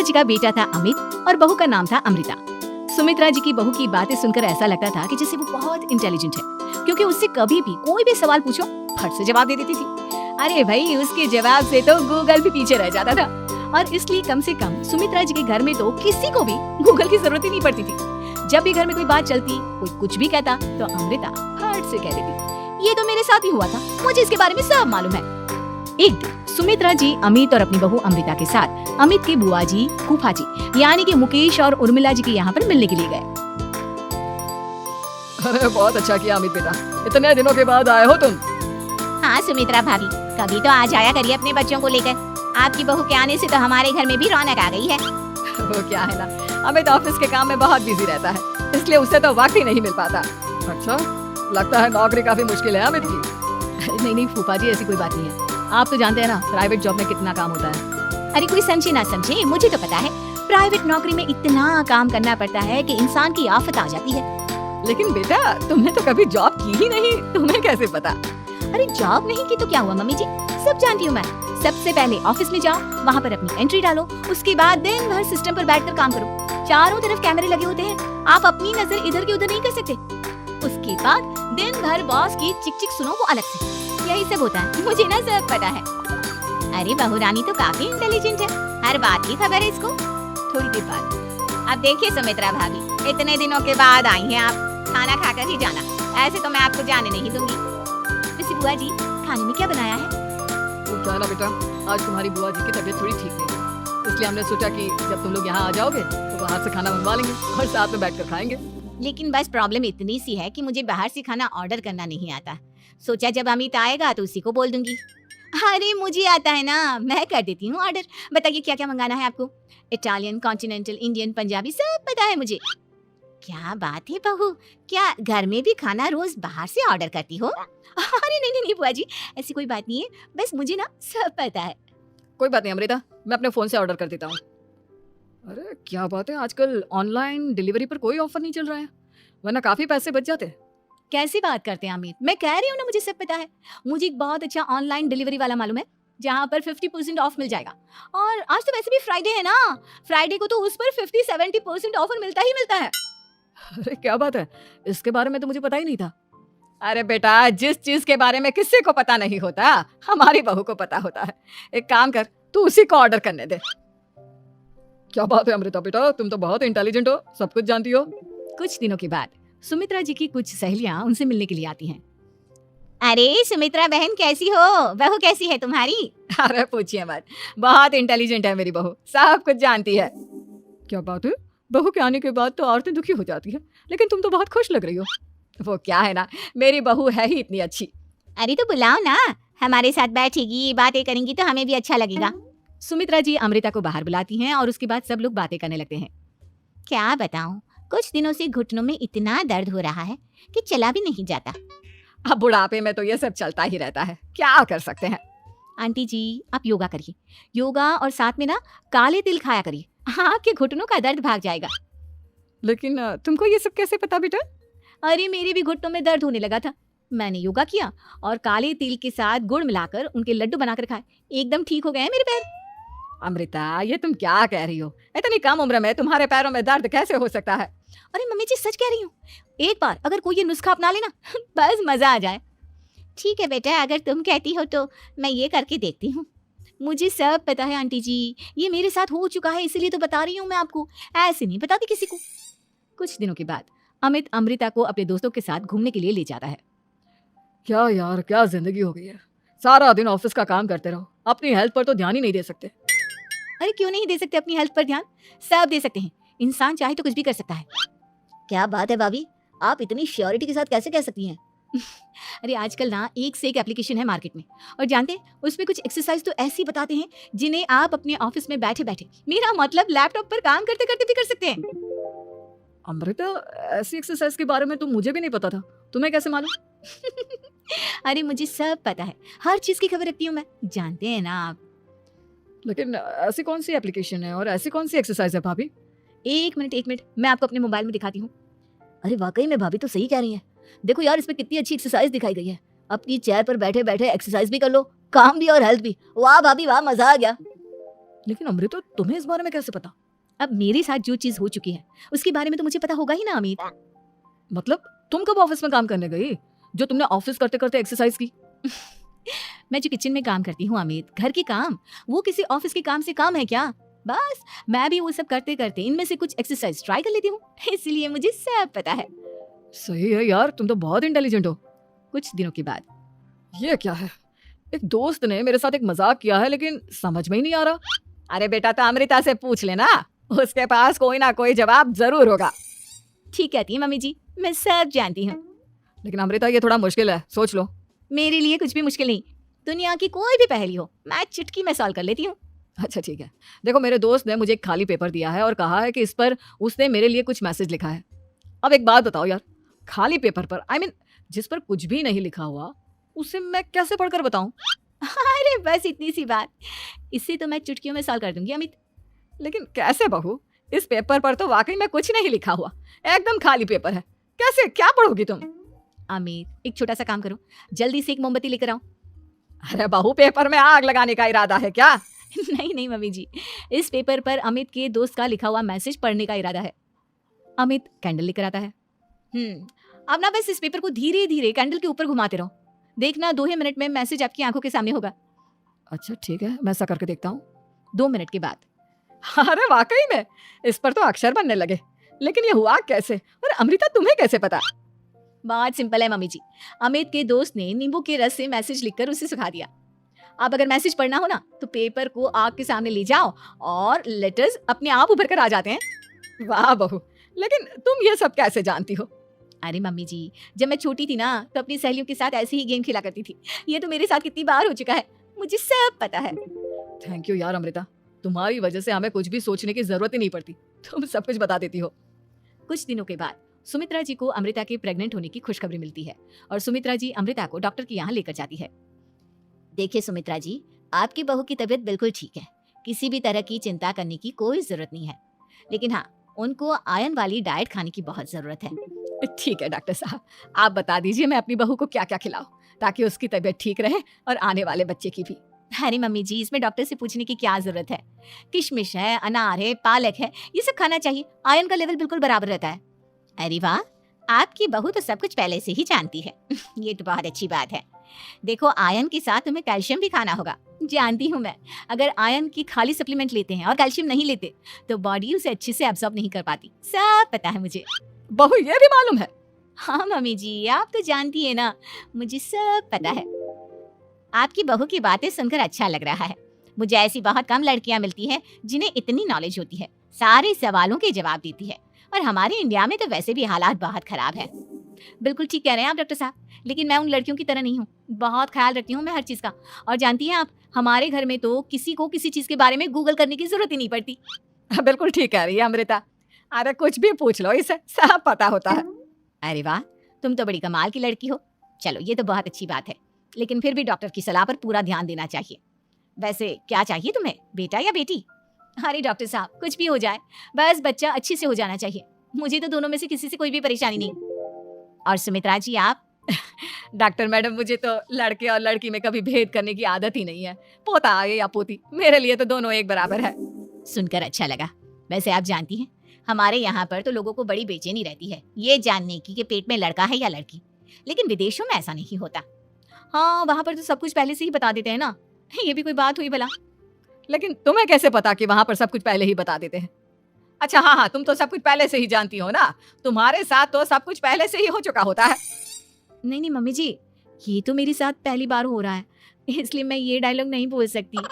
सुमित्रा जी का बेटा था अमित और बहू का नाम था अमृता। सुमित्रा जी की बहू की बातें सुनकर ऐसा लगता था कि जैसे वो बहुत इंटेलिजेंट है, क्योंकि उससे कभी भी कोई भी सवाल पूछो फट से जवाब दे देती थी। अरे भाई, उसके जवाब से तो गूगल भी पीछे रह जाता था। और इसलिए कम से कम सुमित्रा जी के घर में तो किसी को भी गूगल की जरूरत ही नहीं पड़ती थी। जब भी घर में कोई बात चलती, कोई कुछ भी कहता तो अमृता फट से कह देती, ये तो मेरे साथ ही हुआ था, मुझे इसके बारे में सब मालूम है। एक दिन सुमित्रा जी अमित और अपनी बहू अमृता के साथ अमित के बुआ जी, फूफा जी यानी कि मुकेश और उर्मिला जी के यहाँ पर मिलने के लिए गए। अरे बहुत अच्छा किया अमित बेटा, इतने दिनों के बाद आए हो तुम। हाँ सुमित्रा भाभी, कभी तो आ जाया करिए अपने बच्चों को लेकर। आपकी बहू के आने से तो हमारे घर में भी रौनक आ गई है। वो क्या है ना, अमित ऑफिस के काम में बहुत बिजी रहता है, इसलिए उससे तो वक्त ही नहीं मिल पाता। अच्छा, लगता है नौकरी काफी मुश्किल है अमित की। नहीं फूफा जी, ऐसी कोई बात नहीं है। आप तो जानते हैं ना प्राइवेट जॉब में कितना काम होता है। अरे कोई समझे ना समझे, मुझे तो पता है प्राइवेट नौकरी में इतना काम करना पड़ता है कि इंसान की आफत आ जाती है। लेकिन बेटा, तुमने तो कभी जॉब की ही नहीं, तुम्हें कैसे पता? अरे जॉब नहीं की तो क्या हुआ मम्मी जी, सब जानती हूँ मैं। सबसे पहले ऑफिस में जाओ, वहाँ पर अपनी एंट्री डालो, उसके बाद दिन भर सिस्टम पर बैठकर काम करो। चारों तरफ कैमरे लगे होते हैं, आप अपनी नजर इधर की उधर नहीं कर सकते। उसके बाद दिन भर बॉस की चिक चिक सुनो, वो अलग से। यही सब होता है, मुझे ना सब पता है। अरे बहू रानी तो काफी इंटेलिजेंट है, हर बात की खबर है इसको। थोड़ी देर बाद अब देखिए सुमित्रा भाभी, इतने दिनों के बाद आई हैं आप, खाना खाकर ही जाना, ऐसे तो मैं आपको जाने नहीं दूंगी। वैसे बुआ जी, खाने में क्या बनाया है? वो क्या है ना बेटा, आज तुम्हारी बुआ जी की तबीयत थोड़ी ठीक नहीं है, इसलिए हमने सोचा कि जब तुम लोग यहाँ आ जाओगे तो बाहर से खाना मंगवा लेंगे और साथ में बैठकर खाएंगे। लेकिन बस प्रॉब्लम इतनी सी है कि मुझे बाहर से खाना ऑर्डर करना नहीं आता। सोचा जब अमित आएगा तो उसी को बोल दूंगी। अरे मुझे आता है ना, मैं कर देती हूँ ऑर्डर। बताइए क्या क्या मंगाना है आपको? इटालियन, कॉन्टिनेंटल, इंडियन, पंजाबी, सब पता है मुझे। क्या बात है बहू, क्या घर में भी खाना रोज बाहर से ऑर्डर करती हो? अरे नहीं बुआ जी, ऐसी कोई बात नहीं है, बस मुझे ना सब पता है। कोई बात नहीं अमृता, मैं अपने फोन से ऑर्डर कर देता हूँ। अरे क्या बात है, आजकल ऑनलाइन डिलीवरी पर कोई ऑफर नहीं चल रहा है, वरना काफी पैसे बच जाते। कैसी बात करते हैं अमित, मैं कह रही हूँ ना मुझे सब पता है। मुझे एक बहुत अच्छा ऑनलाइन डिलीवरी वाला मालूम है, जहाँ पर 50% ऑफ मिल जाएगा। और आज तो वैसे भी फ्राइडे है ना, फ्राइडे को तो उस पर 50-70% ऑफर मिलता ही मिलता है। अरे क्या बात है, इसके बारे में तो मुझे पता ही नहीं था। अरे बेटा, जिस चीज के बारे में किसी को पता नहीं होता, हमारी बहू को पता होता है। एक काम कर, तू उसी को ऑर्डर करने दे। क्या बात है अमृता बेटा, तुम तो बहुत इंटेलिजेंट हो, सब कुछ जानती हो। कुछ दिनों के बाद सुमित्रा जी की कुछ सहेलियां उनसे मिलने के लिए आती हैं। अरे सुमित्रा बहन कैसी हो, बहू कैसी है तुम्हारी? अरे पूछिए मत, बहुत इंटेलिजेंट है मेरी बहू, सब कुछ जानती है। क्या बात है, बहू के आने के बाद तो औरतें दुखी हो जाती है, लेकिन तुम तो बहुत खुश लग रही हो। वो क्या है ना, मेरी बहू है ही इतनी अच्छी। अरे तो बुलाओ ना, हमारे साथ बैठेगी, बातें करेंगी तो हमें भी अच्छा लगेगा। सुमित्रा जी अमृता को बाहर बुलाती हैं और उसके बाद सब लोग बातें करने लगते हैं। क्या बताऊं, कुछ दिनों से घुटनों में इतना दर्द हो रहा है कि चला भी नहीं जाता। अब बुढ़ापे में तो ये सब चलता ही रहता है, क्या कर सकते हैं। आंटी जी, आप योगा करिए, योगा और साथ में ना काले तिल खाया करिए, आपके घुटनों का दर्द भाग जाएगा। लेकिन तुमको ये सब कैसे पता बेटा? अरे मेरे भी घुटनों में दर्द होने लगा था, मैंने योगा किया और काले तिल के साथ गुड़ मिलाकर उनके लड्डू बनाकर खाए, एकदम ठीक हो गए हैं मेरे पैर। अमृता, ये तुम क्या कह रही हो? इतनी कम उम्र में तुम्हारे पैरों में दर्द कैसे हो सकता है? अरे मम्मी जी सच कह रही हूँ, एक बार अगर कोई ये नुस्खा अपना लेना बस मजा आ जाए। ठीक है बेटा, अगर तुम कहती हो तो मैं ये करके देखती हूँ। मुझे सब पता है आंटी जी, ये मेरे साथ हो चुका है, इसीलिए तो बता रही हूँ मैं आपको, ऐसे नहीं बताती किसी को। कुछ दिनों के बाद अमित अमृता को अपने दोस्तों के साथ घूमने के लिए ले जाता है। क्या यार, क्या जिंदगी हो गई है, सारा दिन ऑफिस का काम करते रहो, अपनी हेल्थ पर तो ध्यान ही नहीं दे सकते। अरे क्यों नहीं दे सकते अपनी हेल्थ पर ध्यान, सब दे सकते हैं, इंसान चाहे तो कुछ भी कर सकता है। क्या बात है भाभी, आप इतनी श्योरिटी के साथ कैसे कह सकती हैं? अरे आजकल ना एक से एक एप्लीकेशन है मार्केट में, और जानते हैं उसमें कुछ एक्सरसाइज तो ऐसी बताते हैं जिन्हें आप अपने ऑफिस में बैठे बैठे, मेरा मतलब लैपटॉप पर काम करते करते भी कर सकते हैं। अमृता, ऐसी एक्सरसाइज के बारे में तो मुझे भी नहीं पता था, तुम्हें कैसे मालूम? अरे मुझे सब पता है, हर चीज की खबर रखती हूँ मैं, जानते हैं ना आप। लेकिन ऐसी कौन सी एप्लीकेशन है और ऐसी कौन सी एक्सरसाइज है भाभी? एक मिनट, मैं आपको अपने मोबाइल में दिखाती हूँ। अरे वाकई में भाभी तो सही कह रही है, देखो यार इसमें कितनी अच्छी एक्सरसाइज दिखाई गई है, अपनी चेयर पर बैठे बैठे एक्सरसाइज भी कर लो, काम भी और हेल्थ भी। वाह भाभी वाह, मजा आ गया। लेकिन अमृता तुम्हें इस बारे में कैसे पता? अब मेरे साथ जो चीज हो चुकी है उसके बारे में तो मुझे पता होगा ही ना अमित। मतलब तुम कब ऑफिस में काम करने गई जो तुमने ऑफिस करते करते एक्सरसाइज की? मैं जो किचन में काम करती हूँ अमित, घर के काम, वो किसी ऑफिस के काम से कम है क्या? बस मैं भी वो सब करते करते इनमें से कुछ एक्सरसाइज ट्राई कर लेती हूँ, इसलिए मुझे सब पता है। सही है यार, तुम तो बहुत इंटेलिजेंट हो। कुछ दिनों के बाद ये क्या है? एक दोस्त ने मेरे साथ एक मजाक किया है लेकिन समझ में ही नहीं आ रहा। अरे बेटा तो अमृता से पूछ लेना, उसके पास कोई ना कोई जवाब जरूर होगा। ठीक कहती है मम्मी जी, मैं सब जानती हूँ। लेकिन अमृता ये थोड़ा मुश्किल है, सोच लो। मेरे लिए कुछ भी मुश्किल नहीं, दुनिया की कोई भी पहेली हो मैं चुटकी में सॉल्व कर लेती हूँ। अच्छा ठीक है, देखो मेरे दोस्त ने मुझे एक खाली पेपर दिया है और कहा है कि इस पर उसने मेरे लिए कुछ मैसेज लिखा है। अब एक बात बताओ यार, खाली पेपर पर जिस पर कुछ भी नहीं लिखा हुआ उसे मैं कैसे पढ़कर बताऊं? अरे बस इतनी सी बात, इससे तो मैं चुटकियों में सॉल्व कर दूंगी अमित। लेकिन कैसे बहू, इस पेपर पर तो वाकई में कुछ नहीं लिखा हुआ, एकदम खाली पेपर है, कैसे क्या पढ़ोगी तुम? अमित एक छोटा सा काम करो, जल्दी से एक मोमबत्ती लेकर आओ। अरे बहू, पेपर में आग लगाने का इरादा है क्या? नहीं नहीं मम्मी जी, इस पेपर पर अमित के दोस्त का लिखा हुआ मैसेज पढ़ने का इरादा है। अमित कैंडल लेकर आता है। अब ना बस इस पेपर को धीरे धीरे कैंडल के ऊपर घुमाते रहो, देखना 2 ही मिनट में मैसेज आपकी आंखों के सामने होगा। अच्छा ठीक है, मैं ऐसा करके देखता हूँ। 2 मिनट के बाद। अरे वाकई में इस पर तो अक्षर बनने लगे, लेकिन ये हुआ कैसे? और अमृता तुम्हें कैसे पता? बात सिंपल है मम्मी जी, अमित के दोस्त ने नींबू के रस से मैसेज लिखकर उसे सुखा दिया। अब अगर मैसेज पढ़ना हो ना तो पेपर को आग के सामने ले जाओ और लेटर्स अपने आप उभर कर आ जाते हैं। वाह बहू, लेकिन तुम ये सब कैसे जानती हो? अरे मम्मी जी, जब मैं छोटी थी ना तो अपनी सहेलियों के साथ ऐसे ही गेम खेला करती थी। ये तो मेरे साथ कितनी बार हो चुका है, मुझे सब पता है। थैंक यू यार अमृता, तुम्हारी वजह से हमें कुछ भी सोचने की जरूरत ही नहीं पड़ती, तुम सब कुछ बता देती हो। कुछ दिनों के बाद सुमित्रा जी को अमृता के प्रेग्नेंट होने की खुशखबरी मिलती है और सुमित्रा जी अमृता को डॉक्टर के यहाँ लेकर जाती है। देखिए सुमित्रा जी, आपकी बहू की तबीयत बिल्कुल ठीक है, किसी भी तरह की चिंता करने की कोई जरूरत नहीं है, लेकिन हाँ उनको आयरन वाली डाइट खाने की बहुत जरूरत है। ठीक है डॉक्टर साहब, आप बता दीजिए मैं अपनी बहू को क्या क्या खिलाऊं ताकि उसकी तबीयत ठीक रहे और आने वाले बच्चे की भी। अरे मम्मी जी, इसमें डॉक्टर से पूछने की क्या जरूरत है, किशमिश है, अनार है, पालक है, ये सब खाना चाहिए, आयरन का लेवल बिल्कुल बराबर रहता है। अरे वाह, आपकी बहू तो सब कुछ पहले से ही जानती है। ये तो बहुत अच्छी बात है। देखो आयरन के साथ तुम्हें कैल्शियम भी खाना होगा, जानती हूँ मैं। अगर आयरन की खाली सप्लीमेंट लेते हैं और कैल्शियम नहीं लेते तो बॉडी उसे अच्छे से एब्जॉर्ब नहीं कर पाती, सब पता है मुझे। बहू ये भी मालूम है? हाँ मम्मी जी, आप तो जानती है ना, मुझे सब पता है। आपकी बहू की बातें सुनकर अच्छा लग रहा है। मुझे ऐसी बहुत कम लड़कियां मिलती हैं जिन्हें इतनी नॉलेज होती है, सारे सवालों के जवाब देती है। और हमारे इंडिया में तो वैसे भी हालात बहुत खराब है। बिल्कुल ठीक कह रहे हैं आप डॉक्टर साहब, लेकिन मैं उन लड़कियों की तरह नहीं हूँ, बहुत ख्याल रखती हूँ मैं हर चीज का। और जानती हैं आप, हमारे घर में तो किसी को किसी चीज के बारे में गूगल करने की जरूरत ही नहीं पड़ती। बिल्कुल ठीक कह रही है अमृता, अरे कुछ भी पूछ लो, इसे सब पता होता है। अरे वाह, तुम तो बड़ी कमाल की लड़की हो। चलो ये तो बहुत अच्छी बात है, लेकिन फिर भी डॉक्टर की सलाह पर पूरा ध्यान देना चाहिए। वैसे क्या चाहिए तुम्हें, बेटा या बेटी? अरे डॉक्टर साहब, कुछ भी हो जाए, बस बच्चा अच्छे से हो जाना चाहिए। मुझे तो दोनों में से किसी से कोई भी परेशानी नहीं। और सुमित्रा जी आप? डॉक्टर मैडम, मुझे तो लड़के और लड़की में कभी भेद करने की आदत ही नहीं है, पोता आए या पोती, मेरे लिए तो दोनों एक बराबर है। सुनकर अच्छा लगा। वैसे आप जानती हैं, हमारे यहाँ पर तो लोगों को बड़ी बेचैनी रहती है ये जानने की कि पेट में लड़का है या लड़की, लेकिन विदेशों में ऐसा नहीं होता। हाँ, वहाँ पर तो सब कुछ पहले से ही बता देते हैं ना। ये भी कोई बात हुई भला? लेकिन तुम्हें कैसे पता कि वहाँ पर सब कुछ पहले ही बता देते हैं? अच्छा हाँ, तुम तो सब कुछ पहले से ही जानती हो ना, तुम्हारे साथ तो सब कुछ पहले से ही हो चुका होता है। नहीं नहीं मम्मी जी, ये तो मेरे साथ पहली बार हो रहा है, इसलिए मैं ये डायलॉग नहीं बोल सकती।